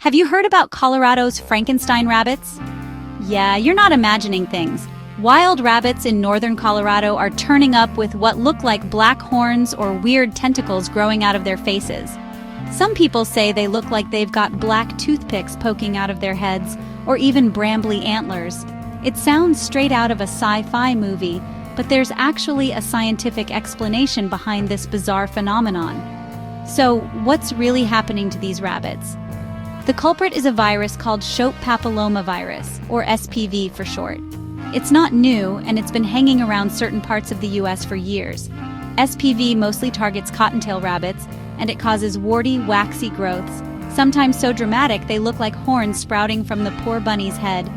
Have you heard about Colorado's Frankenstein rabbits? Yeah, you're not imagining things. Wild rabbits in northern Colorado are turning up with what look like black horns or weird tentacles growing out of their faces. Some people say they look like they've got black toothpicks poking out of their heads, or even brambly antlers. It sounds straight out of a sci-fi movie, but there's actually a scientific explanation behind this bizarre phenomenon. So, what's really happening to these rabbits? The culprit is a virus called Shope papillomavirus, or SPV for short. It's not new, and it's been hanging around certain parts of the US for years. SPV mostly targets cottontail rabbits, and it causes warty, waxy growths, sometimes so dramatic they look like horns sprouting from the poor bunny's head.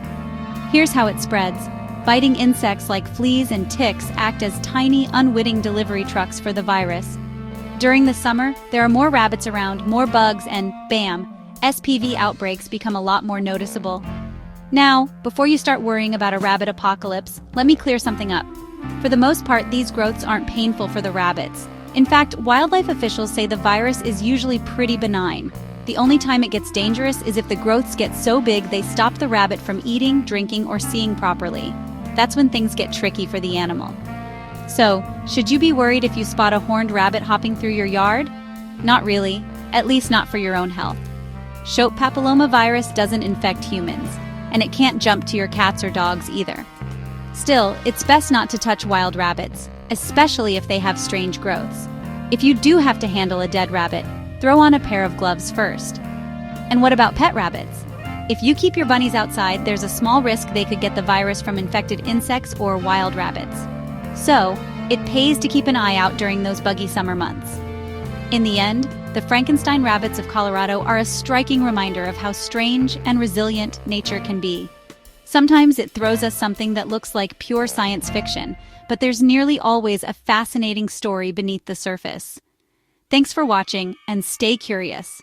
Here's how it spreads. Biting insects like fleas and ticks act as tiny, unwitting delivery trucks for the virus. During the summer, there are more rabbits around, more bugs, and bam! SPV outbreaks become a lot more noticeable. Now, before you start worrying about a rabbit apocalypse, let me clear something up. For the most part, these growths aren't painful for the rabbits. In fact, wildlife officials say the virus is usually pretty benign. The only time it gets dangerous is if the growths get so big they stop the rabbit from eating, drinking, or seeing properly. That's when things get tricky for the animal. So, should you be worried if you spot a horned rabbit hopping through your yard? Not really, at least not for your own health. Shope papillomavirus doesn't infect humans, and it can't jump to your cats or dogs either. Still, it's best not to touch wild rabbits, especially if they have strange growths. If you do have to handle a dead rabbit, throw on a pair of gloves first. And what about pet rabbits? If you keep your bunnies outside, there's a small risk they could get the virus from infected insects or wild rabbits. So, it pays to keep an eye out during those buggy summer months. In the end, the Frankenstein rabbits of Colorado are a striking reminder of how strange and resilient nature can be. Sometimes it throws us something that looks like pure science fiction, but there's nearly always a fascinating story beneath the surface. Thanks for watching, and stay curious.